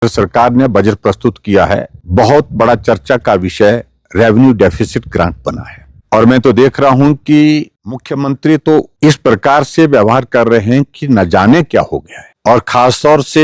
सरकार ने बजट प्रस्तुत किया है। बहुत बड़ा चर्चा का विषय रेवेन्यू डेफिसिट ग्रांट बना है और मैं तो देख रहा हूं कि मुख्यमंत्री तो इस प्रकार से व्यवहार कर रहे हैं कि न जाने क्या हो गया है। और खासतौर से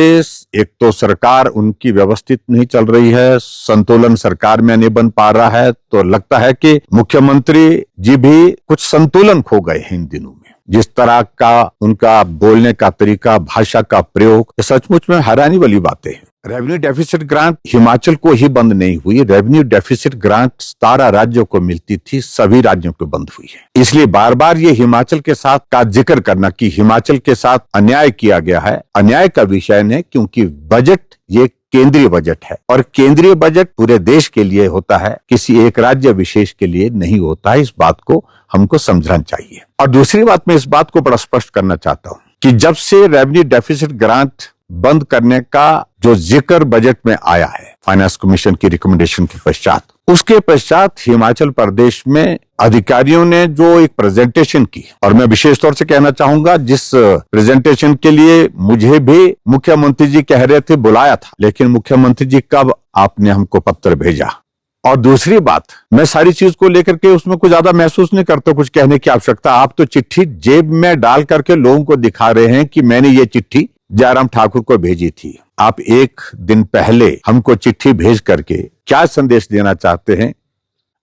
एक तो सरकार उनकी व्यवस्थित नहीं चल रही है, संतुलन सरकार में नहीं बन पा रहा है, तो लगता है कि मुख्यमंत्री जी भी कुछ संतुलन खो गए हैं इन दिनों में। जिस तरह का उनका बोलने का तरीका, भाषा का प्रयोग, सचमुच में हैरानी वाली बातें हैं। रेवेन्यू डेफिसिट ग्रांट हिमाचल को ही बंद नहीं हुई, रेवेन्यू डेफिसिट ग्रांट 17 राज्यों को मिलती थी, सभी राज्यों को बंद हुई है। इसलिए बार बार ये हिमाचल के साथ का जिक्र करना कि हिमाचल के साथ अन्याय किया गया है, अन्याय का विषय नहीं, क्योंकि बजट ये केंद्रीय बजट है और केंद्रीय बजट पूरे देश के लिए होता है, किसी एक राज्य विशेष के लिए नहीं होता है। इस बात को हमको समझना चाहिए। और दूसरी बात, मैं इस बात को बड़ा स्पष्ट करना चाहता हूं कि जब से रेवेन्यू डेफिसिट ग्रांट बंद करने का जो जिक्र बजट में आया है फाइनेंस कमीशन की रिकमेंडेशन के पश्चात, उसके पश्चात हिमाचल प्रदेश में अधिकारियों ने जो एक प्रेजेंटेशन की, और मैं विशेष तौर से कहना चाहूंगा जिस प्रेजेंटेशन के लिए मुझे भी मुख्यमंत्री जी कह रहे थे बुलाया था, लेकिन मुख्यमंत्री जी कब आपने हमको पत्र भेजा। और दूसरी बात, मैं सारी चीज को लेकर के उसमें कुछ ज्यादा महसूस नहीं करता कुछ कहने की आवश्यकता। आप तो चिट्ठी जेब में डाल करके लोगों को दिखा रहे हैं कि मैंने ये चिट्ठी जयराम ठाकुर को भेजी थी। आप एक दिन पहले हमको चिट्ठी भेज करके क्या संदेश देना चाहते हैं?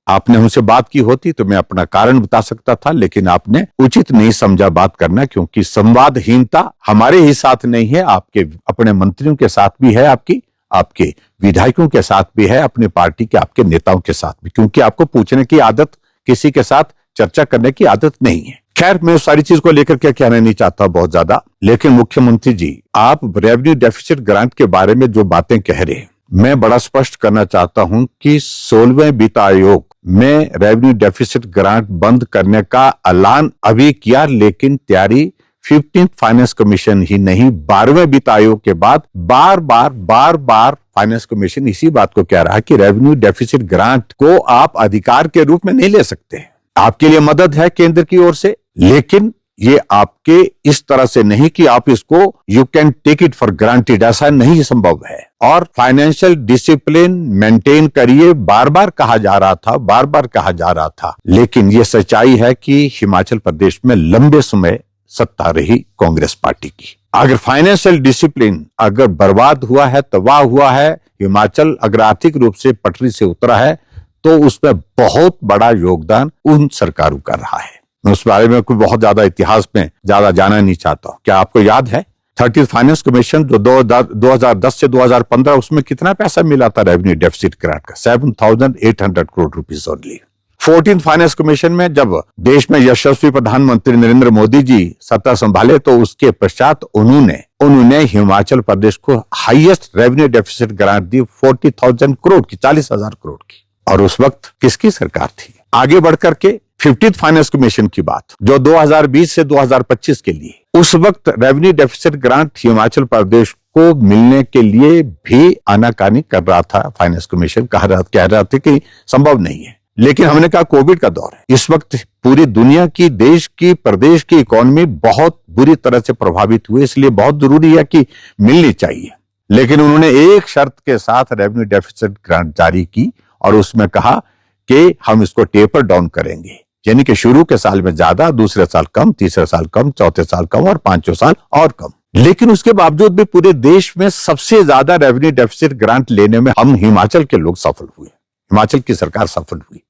आपने हमसे बात की होती तो मैं अपना कारण बता सकता था, लेकिन आपने उचित नहीं समझा बात करना, क्योंकि संवादहीनता हमारे ही साथ नहीं है, आपके अपने मंत्रियों के साथ भी है, आपके विधायकों के साथ भी है, अपनी पार्टी के आपके नेताओं के साथ भी, क्योंकि आपको पूछने की आदत, किसी के साथ चर्चा करने की आदत नहीं है। खैर, मैं उस सारी चीज को लेकर क्या कहना नहीं चाहता बहुत ज्यादा, लेकिन मुख्यमंत्री जी, आप रेवेन्यू डेफिसिट ग्रांट के बारे में जो बातें कह रहे हैं, मैं बड़ा स्पष्ट करना चाहता हूं कि 16वें वित्त आयोग में रेवेन्यू डेफिसिट ग्रांट बंद करने का ऐलान अभी किया, लेकिन तैयारी 15th फाइनेंस कमीशन ही नहीं, 12वें वित्त आयोग के बाद बार बार फाइनेंस कमीशन इसी बात को कह रहा है कि रेवेन्यू डेफिसिट ग्रांट को आप अधिकार के रूप में नहीं ले सकते। आपके लिए मदद है केंद्र की ओर से, लेकिन ये आपके इस तरह से नहीं कि आप इसको you can take it for granted, ऐसा नहीं संभव है। और फाइनेंशियल डिसिप्लिन मेंटेन करिए, बार बार कहा जा रहा था, लेकिन ये सच्चाई है कि हिमाचल प्रदेश में लंबे समय सत्ता रही कांग्रेस पार्टी की। अगर फाइनेंशियल डिसिप्लिन अगर बर्बाद हुआ है, तबाह हुआ है, हिमाचल अगर आर्थिक रूप से पटरी से उतरा है, तो उसमें बहुत बड़ा योगदान उन सरकारों का रहा है। मैं उस बारे में कोई बहुत ज्यादा इतिहास में ज्यादा जाना नहीं चाहता हूं। क्या आपको याद है 30th फाइनेंस कमीशन जो 2010 से 2015, उसमें कितना पैसा मिला था रेवेन्यू डेफिसिट ग्रांट का? 7,800 crore rupees only. 14th finance commission में जब देश में यशस्वी प्रधानमंत्री नरेंद्र मोदी जी सत्ता संभाले, तो उसके पश्चात उन्होंने हिमाचल प्रदेश को हाईएस्ट रेवेन्यू डेफिसिट ग्रांट दी 40,000 करोड़ की, 40,000 करोड़ की। और उस वक्त किसकी सरकार थी? आगे बढ़कर के 15th फाइनेंस कमीशन की बात, जो 2020 से 2025 के लिए, उस वक्त revenue deficit grant Himachal Pradesh को मिलने के लिए भी आनाकानी कर रहा था। फाइनेंस कमीशन कह रहा था कि संभव नहीं है, लेकिन हमने कहा कोविड का दौर है, इस वक्त पूरी दुनिया की, देश की, प्रदेश की इकोनॉमी बहुत बुरी तरह से प्रभावित हुई, इसलिए बहुत जरूरी है कि मिलनी चाहिए। लेकिन उन्होंने एक शर्त के साथ रेवेन्यू डेफिसिट ग्रांट जारी की और उसमें कहा कि हम इसको टेपर डाउन करेंगे, यानी कि शुरू के साल में ज्यादा, दूसरे साल कम, तीसरे साल कम, चौथे साल कम और पांचवें साल और कम। लेकिन उसके बावजूद भी पूरे देश में सबसे ज्यादा रेवेन्यू डेफिसिट ग्रांट लेने में हम हिमाचल के लोग सफल हुए, हिमाचल की सरकार सफल हुई,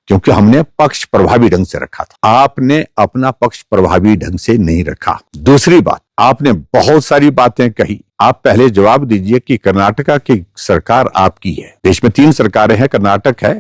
क्योंकि हमने पक्ष प्रभावी ढंग से रखा था। आपने अपना पक्ष प्रभावी ढंग से नहीं रखा। दूसरी बात, आपने बहुत सारी बातें कही। आप पहले जवाब दीजिए कि कर्नाटका की सरकार आपकी है। देश में 3 सरकारें हैं, कर्नाटक है,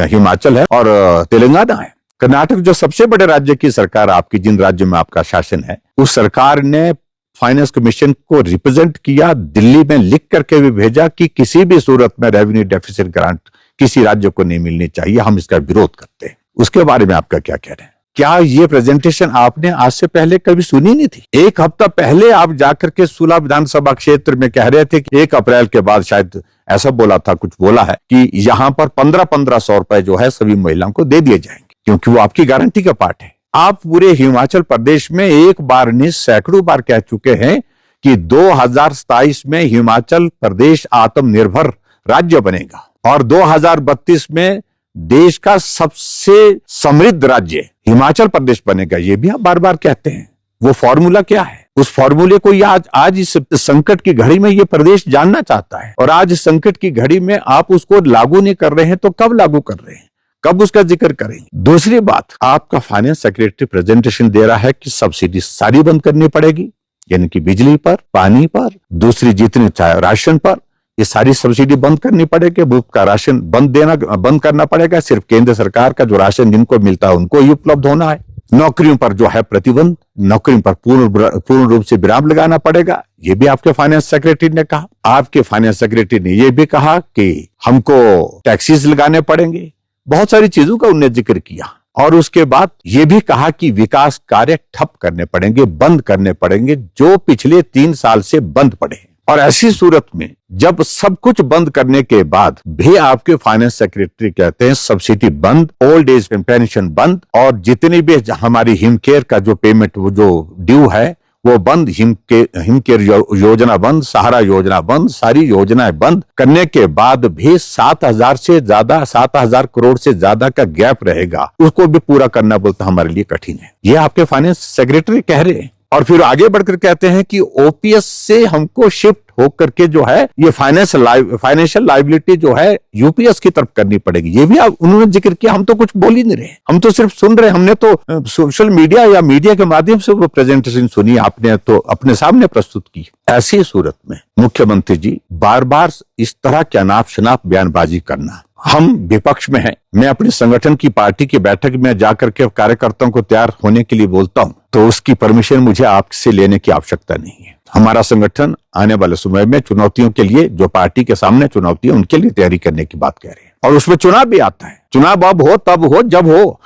हिमाचल है और तेलंगाना है। कर्नाटक जो सबसे बड़े राज्य की सरकार आपकी, जिन राज्यों में आपका शासन है, उस सरकार ने फाइनेंस कमीशन को रिप्रेजेंट किया, दिल्ली में लिख करके भी भेजा कि किसी भी सूरत में रेवेन्यू डेफिसिट ग्रांट किसी राज्य को नहीं मिलनी चाहिए, हम इसका विरोध करते हैं। उसके बारे में आपका क्या कह रहे हैं? क्या ये प्रेजेंटेशन आपने आज से पहले कभी सुनी नहीं थी? एक हफ्ता पहले आप जाकर के सुला विधानसभा क्षेत्र में कह रहे थे कि 1 अप्रैल के बाद, शायद ऐसा बोला था, कुछ बोला है कि यहां पर 1500 रुपए जो है सभी महिलाओं को दे दिए जाएंगे, क्योंकि वो आपकी गारंटी का पार्ट है। आप पूरे हिमाचल प्रदेश में एक बार नहीं, सैकड़ों बार कह चुके हैं कि 2027 में हिमाचल प्रदेश आत्मनिर्भर राज्य बनेगा और 2032 में देश का सबसे समृद्ध राज्य हिमाचल प्रदेश बनेगा। ये भी आप बार बार कहते हैं। वो फॉर्मूला क्या है? उस फॉर्मूले को आज इस संकट की घड़ी में ये प्रदेश जानना चाहता है। और आज संकट की घड़ी में आप उसको लागू नहीं कर रहे हैं तो कब लागू कर रहे हैं, कब उसका जिक्र करेंगे? दूसरी बात, आपका फाइनेंस सेक्रेटरी प्रेजेंटेशन दे रहा है कि सब्सिडी सारी बंद करनी पड़ेगी, यानी कि बिजली पर, पानी पर, दूसरी जितनी चाहे राशन पर, ये सारी सब्सिडी बंद करनी पड़ेगी। मुफ्त का राशन बंद करना पड़ेगा। सिर्फ केंद्र सरकार का जो राशन जिनको मिलता है उनको ही उपलब्ध होना है। नौकरियों पर जो है प्रतिबंध, नौकरियों पर पूर्ण रूप से विराम लगाना पड़ेगा। ये भी आपके फाइनेंस सेक्रेटरी ने कहा। आपके फाइनेंस सेक्रेटरी ने यह भी कहा कि हमको टैक्सेस लगाने पड़ेंगे। बहुत सारी चीजों का उन्होंने जिक्र किया। और उसके बाद ये भी कहा कि विकास कार्य ठप करने पड़ेंगे, बंद करने पड़ेंगे, जो पिछले 3 साल से बंद पड़े हैं। और ऐसी सूरत में जब सब कुछ बंद करने के बाद भी आपके फाइनेंस सेक्रेटरी कहते हैं सब्सिडी बंद, ओल्ड एज पेंशन बंद, और जितनी भी हमारी हिमकेयर का जो पेमेंट वो जो ड्यू है वो बंद, हिमकेयर योजना बंद, सहारा योजना बंद, सारी योजनाएं बंद करने के बाद भी 7,000 करोड़ से ज्यादा का गैप रहेगा, उसको भी पूरा करना बोलता हमारे लिए कठिन है। ये आपके फाइनेंस सेक्रेटरी कह रहे हैं। और फिर आगे बढ़कर कहते हैं कि ओपीएस से हमको शिफ्ट होकर के जो है ये फाइनेंशियल लायबिलिटी जो है यूपीएस की तरफ करनी पड़ेगी। ये भी उन्होंने जिक्र किया। हम तो कुछ बोल ही नहीं रहे, हम तो सिर्फ सुन रहे। हमने तो सोशल मीडिया या मीडिया के माध्यम से वो प्रेजेंटेशन सुनी, आपने तो अपने सामने प्रस्तुत की। ऐसी सूरत में मुख्यमंत्री जी बार बार इस तरह के अनाप शनाप बयानबाजी करना, हम विपक्ष में हैं। मैं अपने संगठन की पार्टी की बैठक में जाकर के कार्यकर्ताओं को तैयार होने के लिए बोलता हूं तो उसकी परमिशन मुझे आपसे लेने की आवश्यकता नहीं है। हमारा संगठन आने वाले समय में चुनौतियों के लिए, जो पार्टी के सामने चुनौती है उनके लिए तैयारी करने की बात कह रहे हैं। और उसमें चुनाव भी आता है। चुनाव अब हो, तब हो, जब हो।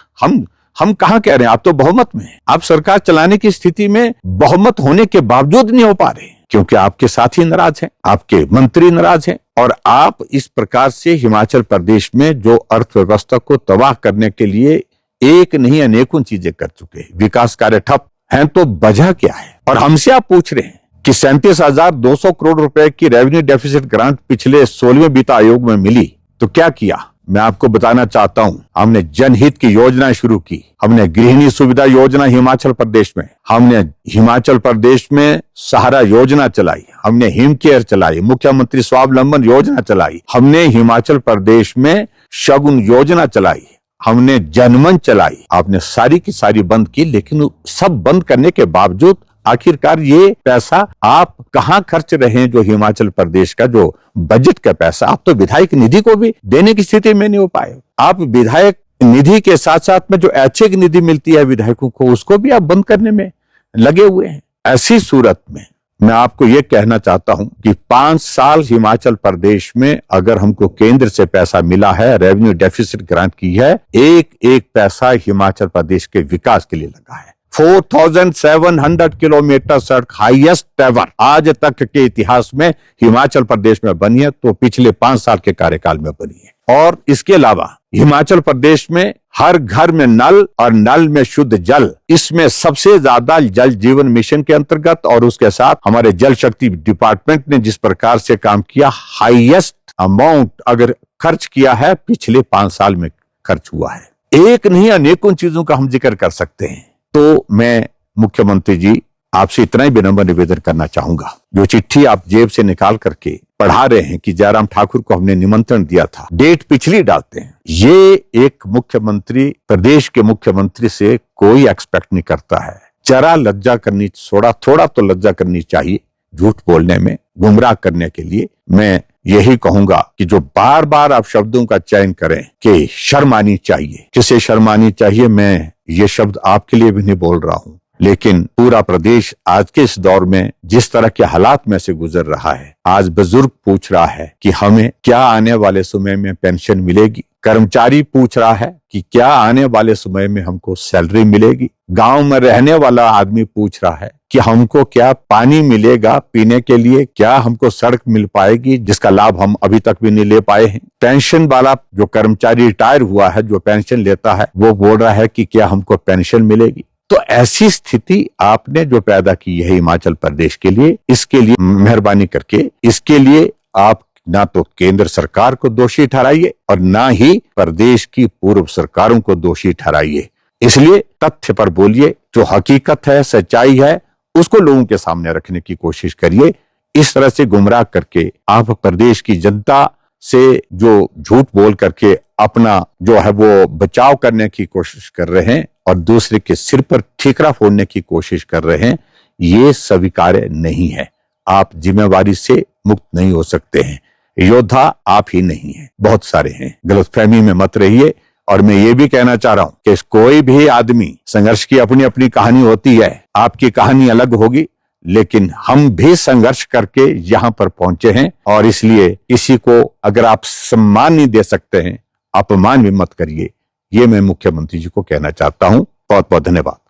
हम कहां कह रहे हैं? आप तो बहुमत में हैं। आप सरकार चलाने की स्थिति में बहुमत होने के बावजूद नहीं हो पा रहे, क्योंकि आपके साथी नाराज हैं, आपके मंत्री नाराज हैं। और आप इस प्रकार से हिमाचल प्रदेश में जो अर्थव्यवस्था को तबाह करने के लिए एक नहीं अनेकों चीजें कर चुके हैं। विकास कार्य ठप हैं, तो वजह क्या है? और हमसे आप पूछ रहे हैं कि 37,200 करोड़ रुपए की रेवेन्यू डेफिसिट ग्रांट पिछले 16वें वित्त आयोग में मिली, तो क्या किया? मैं आपको बताना चाहता हूं, हमने जनहित की योजना शुरू की। हमने गृहिणी सुविधा योजना हिमाचल प्रदेश में, हमने हिमाचल प्रदेश में सहारा योजना चलाई, हमने हिमकेयर चलाई, मुख्यमंत्री स्वावलंबन योजना चलाई, हमने हिमाचल प्रदेश में शगुन योजना चलाई, हमने जनमन चलाई। आपने सारी की सारी बंद की, लेकिन सब बंद करने के बावजूद आखिरकार ये पैसा आप कहां खर्च रहे हैं? जो हिमाचल प्रदेश का जो बजट का पैसा, आप तो विधायक निधि को भी देने की स्थिति में नहीं हो पाए। आप विधायक निधि के साथ साथ में जो ऐच्छिक निधि मिलती है विधायकों को, उसको भी आप बंद करने में लगे हुए हैं। ऐसी सूरत में मैं आपको ये कहना चाहता हूं कि 5 साल हिमाचल प्रदेश में अगर हमको केंद्र से पैसा मिला है, रेवेन्यू डेफिसिट ग्रांट की है, एक एक पैसा हिमाचल प्रदेश के विकास के लिए लगा है। 4,700 किलोमीटर सड़क हाईएस्ट एवर आज तक के इतिहास में हिमाचल प्रदेश में बनी है, तो पिछले 5 साल के कार्यकाल में बनी है। और इसके अलावा हिमाचल प्रदेश में हर घर में नल और नल में शुद्ध जल, इसमें सबसे ज्यादा जल जीवन मिशन के अंतर्गत और उसके साथ हमारे जल शक्ति डिपार्टमेंट ने जिस प्रकार से काम किया, हाईएस्ट अमाउंट अगर खर्च किया है पिछले 5 साल में खर्च हुआ है। एक नहीं अनेकों चीजों का हम जिक्र कर सकते हैं। तो मैं मुख्यमंत्री जी आपसे इतना ही विनम्र निवेदन करना चाहूंगा, जो चिट्ठी आप जेब से निकाल करके पढ़ा रहे हैं कि जयराम ठाकुर को हमने निमंत्रण दिया था, डेट पिछली डालते हैं, ये एक मुख्यमंत्री, प्रदेश के मुख्यमंत्री से कोई एक्सपेक्ट नहीं करता है। जरा लज्जा करनी, थोड़ा तो लज्जा करनी चाहिए झूठ बोलने में, गुमराह करने के लिए। मैं यही कहूंगा कि जो बार बार आप शब्दों का चयन करें कि शर्म आनी चाहिए, किसे शर्म आनी चाहिए, मैं ये शब्द आपके लिए भी नहीं बोल रहा हूं, लेकिन पूरा प्रदेश आज के इस दौर में जिस तरह के हालात में से गुजर रहा है, आज बुजुर्ग पूछ रहा है कि हमें क्या आने वाले समय में पेंशन मिलेगी, कर्मचारी पूछ रहा है कि क्या आने वाले समय में हमको सैलरी मिलेगी, गांव में रहने वाला आदमी पूछ रहा है कि हमको क्या पानी मिलेगा पीने के लिए, क्या हमको सड़क मिल पाएगी जिसका लाभ हम अभी तक भी नहीं ले पाए हैं। पेंशन वाला जो कर्मचारी रिटायर हुआ है, जो पेंशन लेता है, वो बोल रहा है कि क्या हमको पेंशन मिलेगी। तो ऐसी स्थिति आपने जो पैदा की है हिमाचल प्रदेश के लिए, इसके लिए मेहरबानी करके इसके लिए आप ना तो केंद्र सरकार को दोषी ठहराइए और ना ही प्रदेश की पूर्व सरकारों को दोषी ठहराइए। इसलिए तथ्य पर बोलिए, जो हकीकत है, सच्चाई है, उसको लोगों के सामने रखने की कोशिश करिए। इस तरह से गुमराह करके आप प्रदेश की जनता से जो झूठ बोल करके अपना जो है वो बचाव करने की कोशिश कर रहे हैं और दूसरे के सिर पर ठीकरा फोड़ने की कोशिश कर रहे हैं, ये स्वीकार्य नहीं है। आप जिम्मेवारी से मुक्त नहीं हो सकते हैं। योद्धा आप ही नहीं हैं, बहुत सारे हैं। गलतफहमी में मत रहिए। और मैं ये भी कहना चाह रहा हूं कि कोई भी आदमी, संघर्ष की अपनी अपनी कहानी होती है, आपकी कहानी अलग होगी, लेकिन हम भी संघर्ष करके यहां पर पहुंचे हैं और इसलिए किसी को अगर आप सम्मान नहीं दे सकते हैं, अपमान भी मत करिए। ये मैं मुख्यमंत्री जी को कहना चाहता हूं। बहुत बहुत धन्यवाद।